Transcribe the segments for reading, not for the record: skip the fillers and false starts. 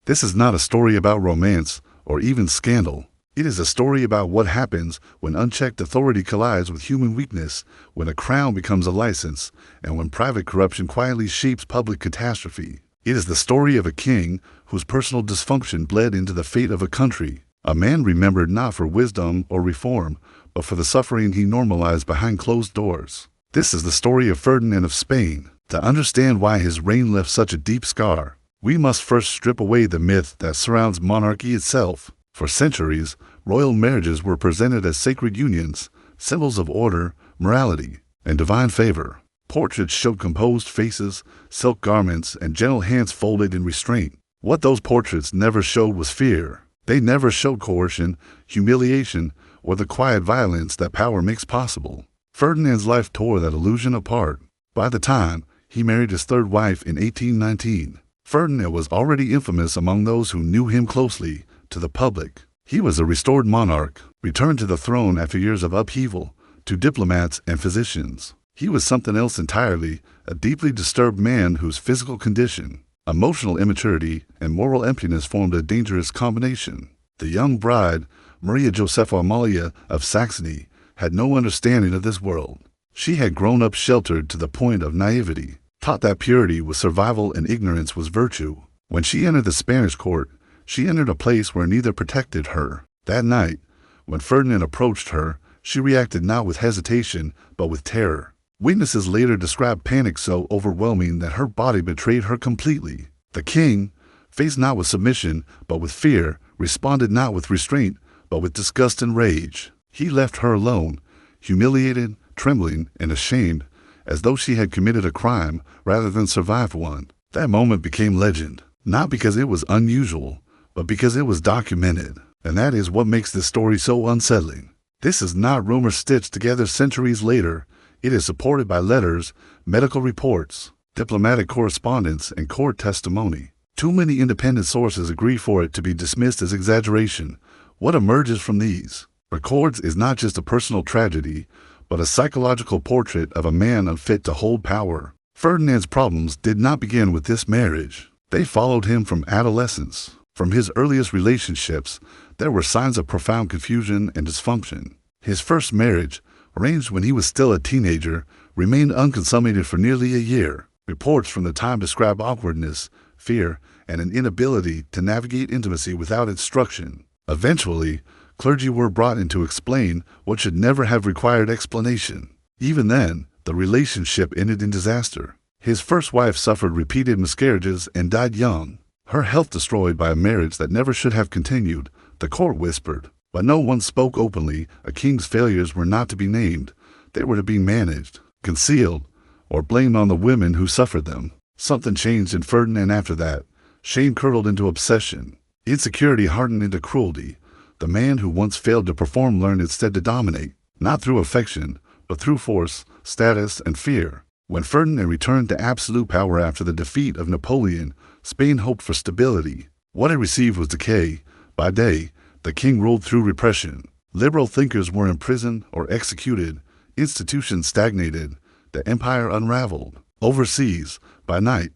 This is not a story about romance or even scandal. It is a story about what happens when unchecked authority collides with human weakness, when a crown becomes a license, and when private corruption quietly shapes public catastrophe. It is the story of a king whose personal dysfunction bled into the fate of a country, a man remembered not for wisdom or reform, but for the suffering he normalized behind closed doors. This is the story of Ferdinand of Spain. To understand why his reign left such a deep scar, we must first strip away the myth that surrounds monarchy itself. For centuries, royal marriages were presented as sacred unions, symbols of order, morality, and divine favor. Portraits showed composed faces, silk garments, and gentle hands folded in restraint. What those portraits never showed was fear. They never showed coercion, humiliation, or the quiet violence that power makes possible. Ferdinand's life tore that illusion apart. By the time he married his third wife in 1819, Ferdinand was already infamous among those who knew him closely. To the public, he was a restored monarch, returned to the throne after years of upheaval. To diplomats and physicians, he was something else entirely, a deeply disturbed man whose physical condition, emotional immaturity, and moral emptiness formed a dangerous combination. The young bride, Maria Josepha Amalia of Saxony, had no understanding of this world. She had grown up sheltered to the point of naivety, taught that purity was survival and ignorance was virtue. When she entered the Spanish court, she entered a place where neither protected her. That night, when Ferdinand approached her, she reacted not with hesitation, but with terror. Witnesses later described panic so overwhelming that her body betrayed her completely. The king, faced not with submission, but with fear, responded not with restraint, but with disgust and rage. He left her alone, humiliated, trembling, and ashamed, as though she had committed a crime rather than survived one. That moment became legend, not because it was unusual, but because it was documented. And that is what makes this story so unsettling. This is not rumors stitched together centuries later. It is supported by letters, medical reports, diplomatic correspondence, and court testimony. Too many independent sources agree for it to be dismissed as exaggeration. What emerges from these records is not just a personal tragedy, but a psychological portrait of a man unfit to hold power. Ferdinand's problems did not begin with this marriage. They followed him from adolescence. From his earliest relationships, there were signs of profound confusion and dysfunction. His first marriage, arranged when he was still a teenager, remained unconsummated for nearly a year. Reports from the time describe awkwardness, fear, and an inability to navigate intimacy without instruction. Eventually, clergy were brought in to explain what should never have required explanation. Even then, the relationship ended in disaster. His first wife suffered repeated miscarriages and died young. Her health destroyed by a marriage that never should have continued, the court whispered. But no one spoke openly. A king's failures were not to be named. They were to be managed, concealed, or blamed on the women who suffered them. Something changed in Ferdinand after that. Shame curdled into obsession. Insecurity hardened into cruelty. The man who once failed to perform learned instead to dominate, not through affection, but through force, status, and fear. When Ferdinand returned to absolute power after the defeat of Napoleon, Spain hoped for stability. What it received was decay. By day, the king ruled through repression. Liberal thinkers were imprisoned or executed. Institutions stagnated. The empire unraveled. Overseas, by night,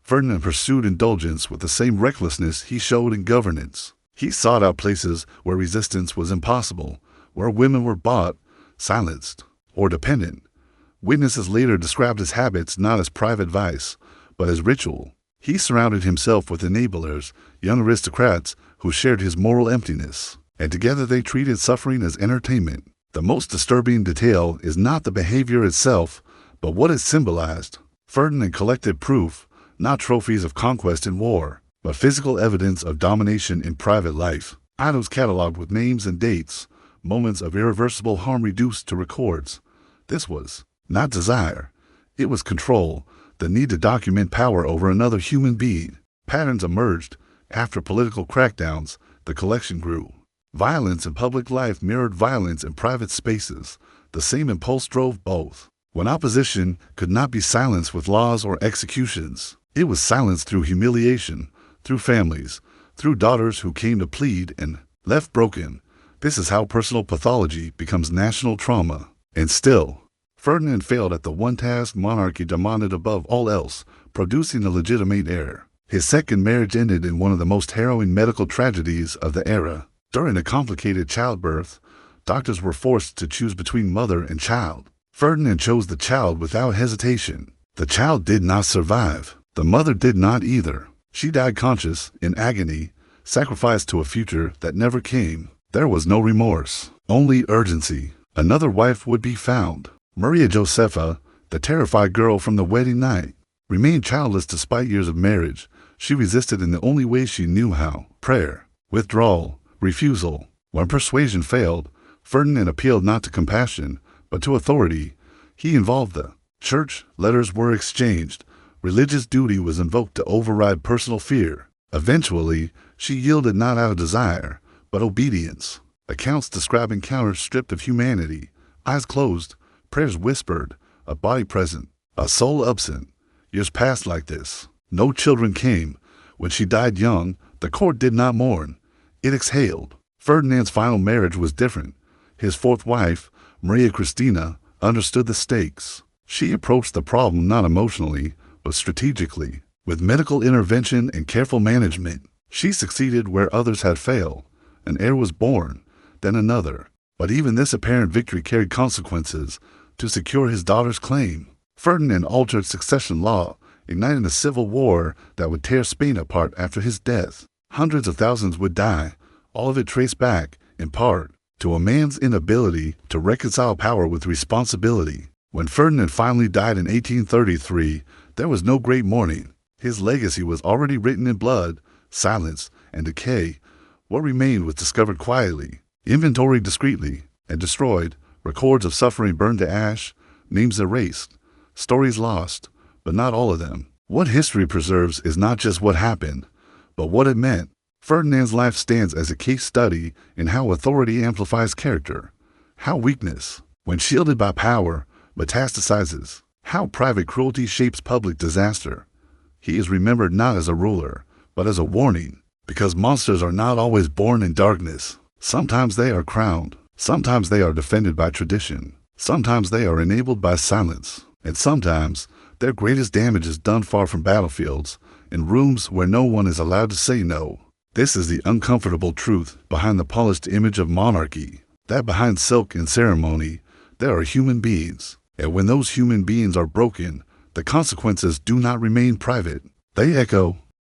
Ferdinand pursued indulgence with the same recklessness he showed in governance. He sought out places where resistance was impossible, where women were bought, silenced, or dependent. Witnesses later described his habits not as private vice, but as ritual. He surrounded himself with enablers, young aristocrats who shared his moral emptiness, and together they treated suffering as entertainment. The most disturbing detail is not the behavior itself, but what it symbolized. Ferdinand collected proof, not trophies of conquest and war, but physical evidence of domination in private life. Items cataloged with names and dates, moments of irreversible harm reduced to records. This was not desire, it was control, the need to document power over another human being. Patterns emerged. After political crackdowns, the collection grew. Violence in public life mirrored violence in private spaces. The same impulse drove both. When opposition could not be silenced with laws or executions, it was silenced through humiliation, through families, through daughters who came to plead and left broken. This is how personal pathology becomes national trauma. And still, Ferdinand failed at the one task monarchy demanded above all else, producing a legitimate heir. His second marriage ended in one of the most harrowing medical tragedies of the era. During a complicated childbirth, doctors were forced to choose between mother and child. Ferdinand chose the child without hesitation. The child did not survive. The mother did not either. She died conscious, in agony, sacrificed to a future that never came. There was no remorse, only urgency. Another wife would be found. Maria Josepha, the terrified girl from the wedding night, remained childless despite years of marriage. She resisted in the only way she knew how: prayer, withdrawal, refusal. When persuasion failed, Ferdinand appealed not to compassion, but to authority. He involved the church, letters were exchanged, religious duty was invoked to override personal fear. Eventually, she yielded not out of desire, but obedience. Accounts describe encounters stripped of humanity, eyes closed, prayers whispered, a body present, a soul absent. Years passed like this. No children came. When she died young, the court did not mourn. It exhaled. Ferdinand's final marriage was different. His fourth wife, Maria Cristina, understood the stakes. She approached the problem not emotionally, but strategically. With medical intervention and careful management, she succeeded where others had failed. An heir was born, then another. But even this apparent victory carried consequences. To secure his daughter's claim, Ferdinand altered succession law, igniting a civil war that would tear Spain apart after his death. Hundreds of thousands would die, all of it traced back, in part, to a man's inability to reconcile power with responsibility. When Ferdinand finally died in 1833, there was no great mourning. His legacy was already written in blood, silence, and decay. What remained was discovered quietly, inventoried discreetly, and destroyed. Records of suffering burned to ash, names erased, stories lost, but not all of them. What history preserves is not just what happened, but what it meant. Ferdinand's life stands as a case study in how authority amplifies character, how weakness, when shielded by power, metastasizes, how private cruelty shapes public disaster. He is remembered not as a ruler, but as a warning, because monsters are not always born in darkness. Sometimes they are crowned. Sometimes they are defended by tradition. Sometimes they are enabled by silence. And sometimes their greatest damage is done far from battlefields, in rooms where no one is allowed to say no. This is the uncomfortable truth behind the polished image of monarchy, that behind silk and ceremony, there are human beings. And when those human beings are broken, the consequences do not remain private. They echo